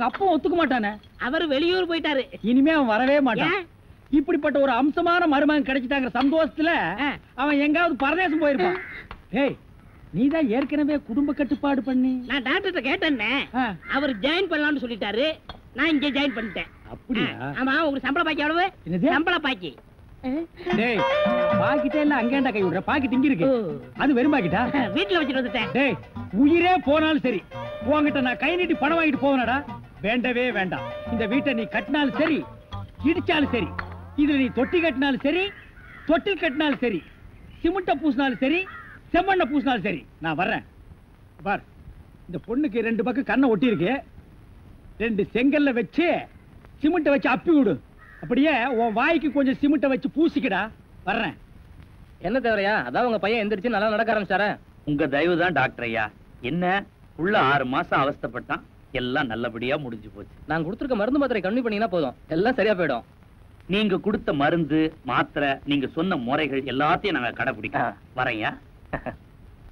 அப்பவும் ஒத்துக்க மாட்டானே. அவர் வெளியூர் போயிட்டாரு. இனிமே அவன் வரவே மாட்டான். இப்படிப்பட்ட ஒரு அம்சமான மருமகன் கிடைச்சிட்டாங்க சந்தோஷத்துல அவன் எங்காவது பரதேசம் போயிருப்பான். ஏய், நீதான் ஏற்கனவே குடும்ப கட்டுப்பாடு பண்ணி. நான் டாக்டர்கிட்ட கேட்டேன்னே, அவர் ஜாயின் பண்ணலாம்னு சொல்லிட்டாரு. நான் இங்க ஜாயின் பண்ணிட்டேன். அப்படியா? ஆமா. உங்களுக்கு சம்பள பாக்கி எவ்வளவு? சம்பள பாக்கி டேய், பாக்கிட்டே இல்ல அங்கேண்டா கை விடுற. பாக்கெட் இங்க இருக்கு. அது வெறும் பாக்கிட்டா? வீட்டுல வச்சுட்டு வந்துட்டேன். டேய், உயிரே போனாலும் சரி உன்கிட்ட நான் கை நீட்டி பணம் வாங்கிட்டு போவனடா. வேண்டவே வேண்டாம். இந்த வீட்டை நீ கட்டினாலும் சரி, இடிச்சாலும் சரி, இதுல நீ தொட்டி கட்டினாலும் சரி, தொட்டில் கட்டினாலும் சரி, சிமெண்ட பூசினாலும் சரி, செம்மண்ண பூசினாலும் சரி, நான் வர்றேன். பார், இந்த பொண்ணுக்கு 2 பக்கம் கண்ணை ஒட்டி இருக்கு. 2 செங்கல்ல வச்சு சிமெண்ட வச்சு அப்பி விடு. அப்படியே உன் வாய்க்கு கொஞ்சம் சிமெண்ட வச்சு பூசிக்கடா. வர்றேன். என்ன தேவையா? அதான் உங்க பையன் எந்திரிச்சு நல்லா நடக்க ஆரம்பிச்சாரா? உங்க தயவு தான் டாக்டர் ஐயா. என்ன உள்ள 6 மாசம் அவஸ்தைப்பட்டான், எல்லாம் நல்லபடியா முடிஞ்சு போச்சு. நான் கொடுத்துருக்க மருந்து மாத்திரை கம்மி பண்ணீங்கன்னா போதும், எல்லாம் சரியா போயிடும். நீங்க கொடுத்த மருந்து மாத்திரை, நீங்க சொன்ன முறைகள் எல்லாத்தையும் நாங்க கடைபிடிக்கிறோம். வரையா?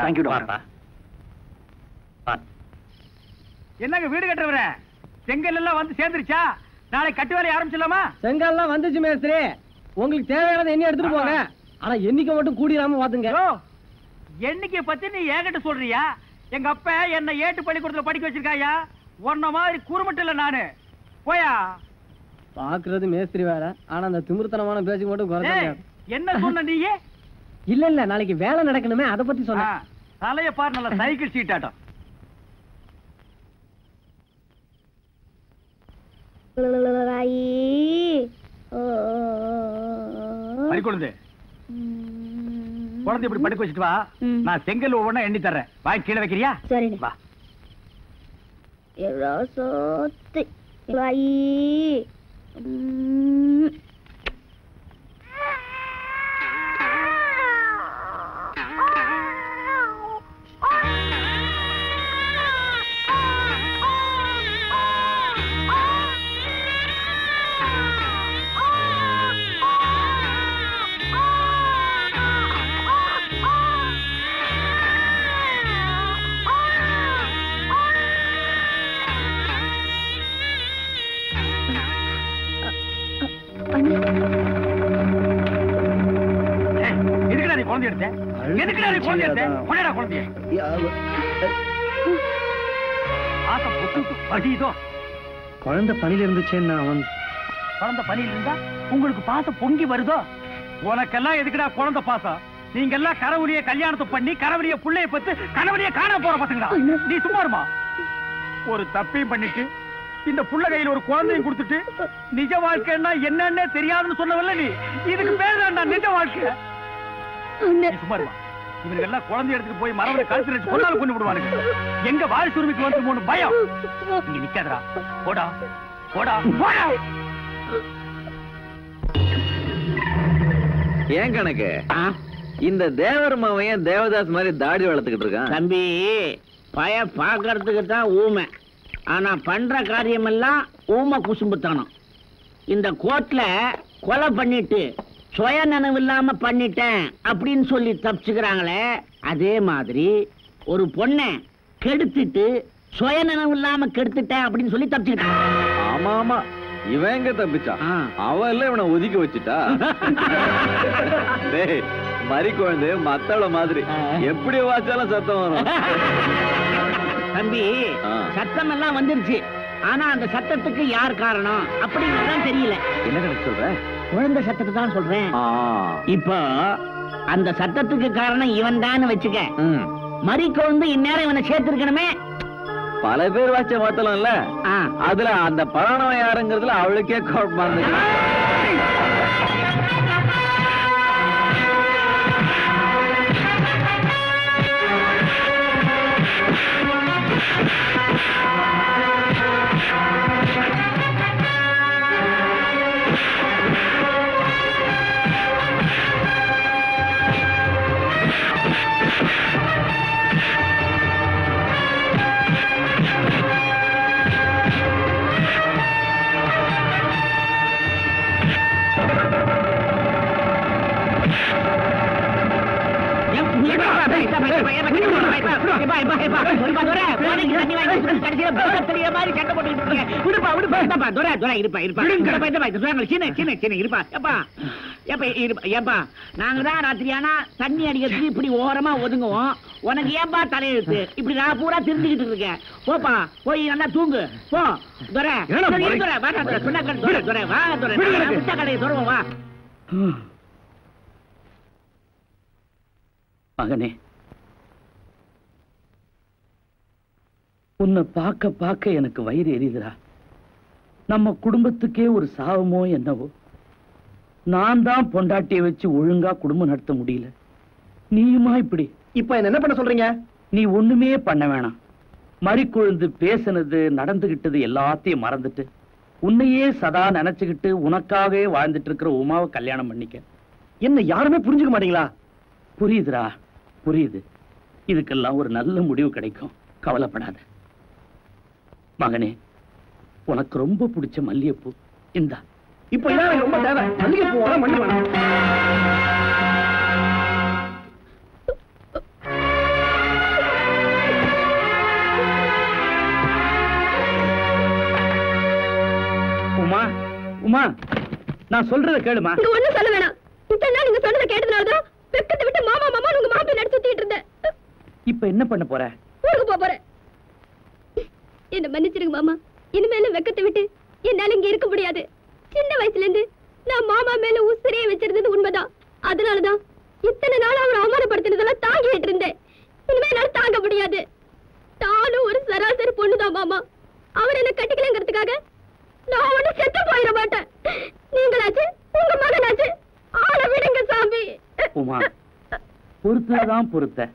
Thank you doctor. என்னங்க வீடு கட்டுறவர, செங்கல் எல்லாம் வந்து சேர்ந்துருச்சா? நாளை கட்டு வேலையை ஆரம்பிச்சிடலாமா? செங்கல்லாம் வந்துச்சு மேஸ்திரி. உங்களுக்கு தேவையானதை எண்ணி எடுத்துட்டு போங்க. ஆனா எண்ணிக்கை மட்டும் கூடிடாம பாத்துங்க. எண்ணிக்கை பத்தி நீ ஏகிட்ட சொல்றியா? எங்க அப்பா என்ன ஏட்டு பள்ளிக்கூடத்துல படிக்க வச்சிருக்காயா? உன்ன மாதிரி குறுமட்டு இல்ல நானு. போயா. பாக்குறது மேஸ்திரி வேற, ஆனா அந்த திமிர்த்தனமான பேச்சு மட்டும் குறைஞ்ச. என்ன சொன்ன நீயே? இல்ல நாளைக்கு வேலை நடக்கணுமே, அதை பத்தி சொன்ன. தலைய பாரு, நல்ல சைக்கிள் சீட் ஆட்டம். குழந்தை இப்படி படுக்க வச்சுட்டு வா. நான் செங்கல் ஒவ்வொன்னா எண்ணி தர்றேன். வாய் கீழே வைக்கிறியா? சரி வா. குழந்தை பணியில இருந்துச்சேன்னா அவன் குழந்தை பணியில இருந்தா உங்களுக்கு பாசம் பொங்கி வருதோ? உனக்கெல்லாம் எதுக்குடா குழந்தை பாசம்? நீங்க எல்லாம் கரவழிய கல்யாணத்தை பண்ணி கரவழிய புள்ளைய பத்து கரவழிய காண போற பசங்களா? நீ சும்மா இருமா. ஒரு தப்பையும் பண்ணிட்டு இந்த புள்ள கையில ஒரு குழந்தையும் கொடுத்துட்டு நிஜ வாழ்க்கைன்னா என்னன்னு தெரியாதுன்னு சொன்னவல்ல நீ. இதுக்கு பேர் தான் நிஜ வாழ்க்கை. சும்மா இருமா. இவங்க எல்லாம் குழந்தை எடுத்துட்டு போய் மரவரை கழுத்து வச்சு கொண்டாலும் கொண்டு விடுவானுங்க. எங்க வாரிசு உரிமைக்கு வந்து பயம். இங்க நிக்காதடா. போடா போடா போடா. ஏன் கணக்கு இந்த தேவர் மாவையன் தேவதாஸ் மாதிரி தாடி வளர்த்துக்கிட்டு இருக்கான்? தம்பி, பய பாக்கிறதுக்கு தான் ஊமை, ஆனா பண்ற காரியம் எல்லாம் ஊமை குசும்புத்தானம். இந்த கோர்ட்ல கொலை பண்ணிட்டு சுய நினைவு இல்லாம பண்ணிட்டேன் அப்படின்னு சொல்லி தப்பிச்சுக்கிறாங்களே, அதே மாதிரி ஒரு பொண்ணை கெடுத்துட்டு சுய நினைவு இல்லாம கெடுத்துட்டேன் அப்படின்னு சொல்லி தப்பிச்சுக்கிட்டான். ஆமா ஆமா, இவன் எங்க தப்பிச்சான்? அவன் எல்லாம் இவனை ஒதுக்கி வச்சுட்டா. டேய், மறி குழந்தை மத்தள மாதிரி எப்படி வாச்சாலும் சத்தம் வரும். தம்பி, சத்தம் எல்லாம் வந்துருச்சு, ஆனா அந்த சத்தத்துக்கு யார் காரணம் அப்படிங்கறதான் தெரியல. என்ன கணக்கு சொல்ற? குழந்தை சத்தத்தை தான் சொல்றேன். இப்போ அந்த சத்தத்துக்கு காரணம் இவன் தான் வச்சுக்க. மறி குழந்தை இந்நேரம் இவனை சேர்த்திருக்கணுமே. பல பேர் வாச்ச மாத்தலாம் இல்ல, அதுல அந்த பழனவன் யாருங்கிறதுல அவளுக்கே குழப்பமா இருந்துச்சு. நாங்கதான் ராத்திரியானா தண்ணி அடிக்கிறதுக்கு இப்படி ஓரமா ஒதுங்குவோம். உனக்கு ஏன்பா தலையெழுத்து? இப்படி நான் பூரா தெரிஞ்சுக்கிட்டு இருக்கேன். போப்பா, போய் நல்லா தூங்கு. போ துரை, சொன்ன துரை, வா துரை, விட்ட கடையை துறவோம், வா. மகனே, உன்னை பார்க்க பார்க்க எனக்கு வயிறு எரியுதுடா. நம்ம குடும்பத்துக்கே ஒரு சாவமோ என்னவோ. நான் தான் பொண்டாட்டியை வச்சு ஒழுங்கா குடும்பம் நடத்த முடியல, நீயுமா இப்படி? இப்ப என்ன பண்ண சொல்றீங்க? நீ ஒண்ணுமே பண்ண வேணாம். மறிக்கொழுந்து பேசினது நடந்துகிட்டது எல்லாத்தையும் மறந்துட்டு உன்னையே சதா நினைச்சுக்கிட்டு உனக்காகவே வாழ்ந்துட்டு இருக்கிற உமாவை கல்யாணம் பண்ணிக்க. என்ன யாருமே புரிஞ்சுக்க மாட்டீங்களா? புரியுதுடா, புரியுது. இதுக்கெல்லாம் ஒரு நல்ல முடிவு கிடைக்கும், கவலைப்படாத. மகனே, உனக்கு ரொம்ப பிடிச்ச மல்லிகைப்பூ இந்தா. இப்ப இதான் ரொம்ப தேவை. மல்லிகைப்பூ மல்லி வேணும். உமா, உமா, நான் சொல்றத கேளுமா. நீங்க ஒண்ணும் சொல்ல வேணாம். இத்தனை நாள் நீங்க சொன்னதை கேட்டதுனாலதான் வெக்கத்தை விட்டு மாமா மாமா உங்க மாப்பிள்ளை நடிச்சு சுத்திட்டு இருந்தேன். இப்ப என்ன பண்ண போற? ஊருக்கு போறேன். என்ன மன்னிச்சிருங்க மாமா. இனிமேலும் வெக்கத்தை விட்டு என்னால இங்க இருக்க முடியாது. சின்ன வயசுல இருந்து நான் மாமா மேல உசிரியை வச்சிருந்தது உண்மைதான். அதனாலதான் இத்தனை நாள் அவர் அவமானப்படுத்தினதெல்லாம் தாங்கிட்டு இருந்தேன். இனிமே என்னால தாங்க முடியாது. நானும் ஒரு சராசரி பொண்ணுதான் மாமா. அவர் என்ன கட்டிக்கலங்கிறதுக்காக நான் ஒண்ணு செத்து போயிட மாட்டேன். நீங்களாச்சு உங்க மகனாச்சு ஆள விடுங்க சாமி. உமா, பொறுத்ததான் பொறுத்த.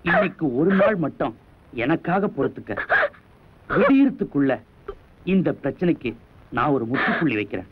இன்னைக்கு ஒரு நாள் மட்டும் எனக்காக பொறுத்துக்க. விடியறதுக்குள்ள இந்த பிரச்சனைக்கு நான் ஒரு முற்றுப்புள்ளி வைக்கிறேன்.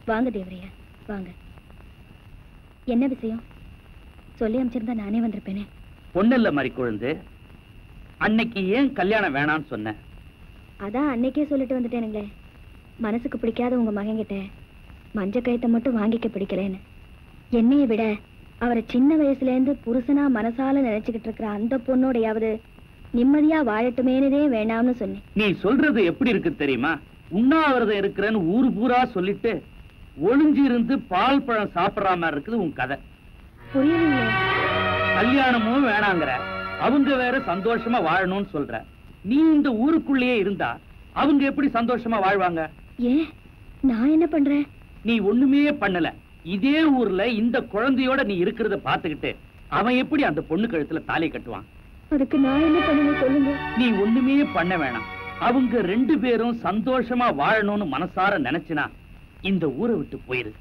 வாங்க தேவரையா, வாங்க. என்ன விஷயம்? சொல்லி அமைச்சிருந்தா நானே வந்திருப்பேனே. ஒண்ணு இல்ல மறிக்கொழுந்து, அன்னைக்கு ஏன் கல்யாணம் வேணான்னு சொன்ன? அதான் அன்னைக்கே சொல்லிட்டு வந்துட்டேனுங்களே. மனசுக்கு பிடிக்காத உங்க மகன்கிட்ட மஞ்ச கயத்தை மட்டும் வாங்கிக்க பிடிக்கலன்னு. என்னைய விட அவரை சின்ன வயசுல இருந்து புருஷனா மனசால நினைச்சுக்கிட்டு இருக்கிற அந்த பொண்ணோடையாவது நிம்மதியா வாழட்டுமேனதே வேண்டாம்னு சொன்னேன். நீ சொல்றது எப்படி இருக்கு தெரியுமா? உண்ணாவிரதம் இருக்கிறேன்னு ஊரு பூரா சொல்லிட்டு ஒளிஞ்சு இருந்து பால் பழம் சாப்பிடுற மாதிரி இருக்குது உன் கதை. புரியலையே. கல்யாணமும் வேணாங்கிற, அவங்க வேற சந்தோஷமா வாழணும்னு சொல்ற. நீ இந்த ஊருக்குள்ளேயே இருந்தா அவங்க எப்படி சந்தோஷமா வாழ்வாங்க? ஏன் நான் என்ன பண்றேன்? நீ ஒண்ணுமே பண்ணல. இதே ஊர்ல இந்த குழந்தையோட நீ இருக்கிறத பாத்துக்கிட்டு அவன் எப்படி அந்த பொண்ணு கழுத்துல தாலி கட்டுவான்? அதுக்கு நான் என்ன பண்ணணும் சொல்லுங்க. நீ ஒண்ணுமே பண்ண வேணாம். அவங்க ரெண்டு பேரும் சந்தோஷமா வாழணும்னு மனசார நினைச்சினா இந்த ஊரை விட்டு போயிரு.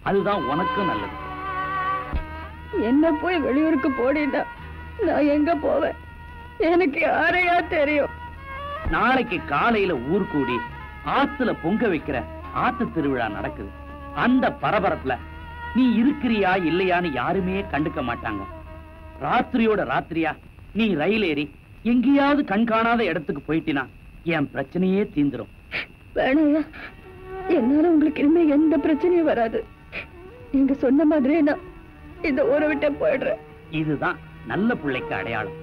அதுதான் உனக்கும் நல்லது. என்ன போய் வெளியூருக்கு போடினா நான் எங்க போவேன்? எனக்கு யாரையா தெரியும்? நாளைக்கு காலையில ஊர் கூடி ஆத்துல பொங்க வைக்கிற ஆத்து திருவிழா நடக்குது. அந்த பரபரப்புல நீ இருக்கிறியா இல்லையான்னு யாருமே கண்டுக்க மாட்டாங்க. ராத்திரியோட ராத்திரியா நீ ரயில் ஏறி எங்கேயாவது கண்காணாத இடத்துக்கு போயிட்டினா என் பிரச்சனையே தீந்துரும். வேணையா, என்னால உங்களுக்கு இனிமே எந்த பிரச்சனையும் வராது. நீங்க சொன்ன மாதிரியே நான் இந்த ஊரை விட்டு போயிடுறேன். இதுதான் நல்ல பிள்ளைக்கு அடையாளம்.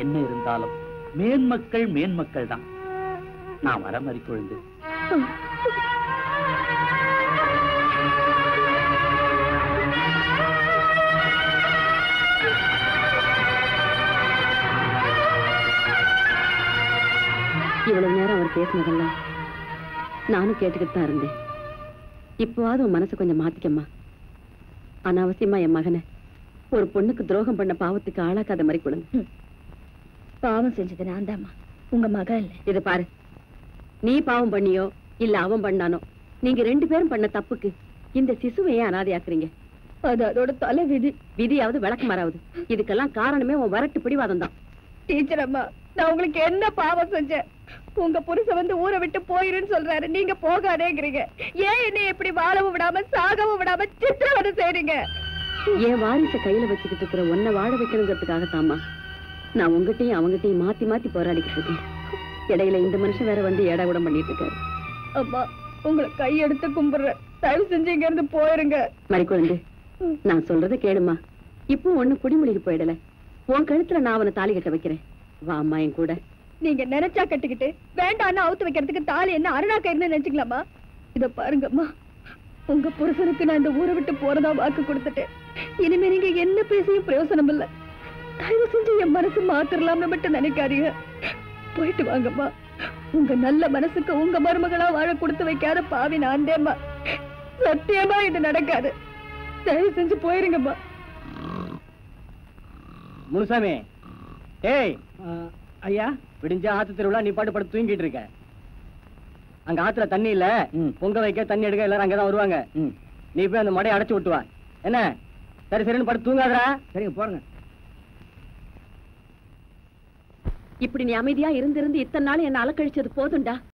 என்ன இருந்தாலும் மேன்மக்கள் தான். நான் வர மறிக்கொழுந்து. இவ்வளவு நேரம் அவர் பேசினதெல்லாம் நானும் கேட்டுக்கிட்டு தான் இருந்தேன். இப்போவாது உன் மனசை கொஞ்சம் மாத்திக்கம்மா. அனாவசியமா என் மகனை ஒரு பொண்ணுக்கு துரோகம் பண்ண பாவத்துக்கு ஆளாக்காத மாதிரி கொடுங்க. பாவம் செஞ்சது நான் தாம்மா, உங்க மக இல்ல. இதை பாரு, நீ பாவம் பண்ணியோ இல்ல அவன் பண்ணானோ, நீங்க 2 பேரும் பண்ண தப்புக்கு இந்த சிசுவை ஏன் அனாதையாக்குறீங்க? அது அதோட தலை விதி. விதியாவது விளக்கமாறாவது. இதுக்கெல்லாம் காரணமே உன் வரட்டு பிடிவாதம் தான். டீச்சர் அம்மா, நான் உங்களுக்கு என்ன பாவம் செஞ்சேன்? உங்க புருஷன் வந்து ஊரை விட்டு போயிருன்னு சொல்றாரு, நீங்க போகாதேங்கிறீங்க. ஏன் என்னை எப்படி வாழவும் விடாம சாகவும் விடாம சித்திரவதை செய்றீங்க? என் வாரிசை கையில வச்சுக்கிட்டு இருக்கிற உன்னை வாழ வைக்கணுங்கிறதுக்காகத்தாம்மா நான் உங்ககிட்டயும் அவங்ககிட்டயும் மாத்தி மாத்தி போராடிக்கிட்டு இருக்கேன். இடையில இந்த மனுஷன் வேற வந்து ஏடாகுடம் பண்ணிட்டு இருக்காரு. அம்மா, உங்களை கையெடுத்து கும்பிடுறேன், தயவு செஞ்சு இங்க இருந்து போயிருங்க. மறிக்குழந்து, நான் சொல்றத கேளுமா. இப்போ ஒண்ணு குடிமொழிக்கு போயிடல. உன் கழுத்துல நான் அவனை தாலி கட்ட வைக்கிறேன். வா அம்மா என் கூட. நீங்க நினைச்சா கட்டிக்கிட்டு வேண்டான்னு அவுத்து வைக்கிறதுக்கு தாலி என்ன அருணா கயிறுன்னு நினைச்சுக்கலாமா? இத பாருங்கம்மா, உங்க புருஷனுக்கு நான் இந்த ஊரை விட்டு போறதா வாக்கு கொடுத்துட்டேன். இனிமே நீங்க என்ன பேசியும் பிரயோசனம் இல்ல. தயவு செஞ்சு என் மனசு மாத்திரலாம்னு மட்டும் நினைக்காதீங்க. போயிட்டு வாங்கம்மா. உங்க நல்ல மனசுக்கு உங்க மருமகளா வாழ கொடுத்து வைக்காத பாவி நான்தேம்மா. சத்தியமா இது நடக்காது. தயவு செஞ்சு போயிருங்கம்மா. முனுசாமி, ஏய் ஐயா, விடிஞ்சா ஆத்து திருவிழா, நீ பாட்டு படுத்து தூங்கிட்டு இருக்க. அங்க ஆத்துல தண்ணி இல்ல, பொங்க வைக்க தண்ணி எடுக்க எல்லாரும் அங்கதான் வருவாங்க. நீ போய் அந்த மடையை அடைச்சு விட்டுவா. என்ன? சரி சரின்னு படுத்து தூங்காதரா. சரிங்க, போறங்க. இப்படி நீ அமைதியா இருந்து இத்தனை நாள் என்ன அலக்கழிச்சது போதும்டா.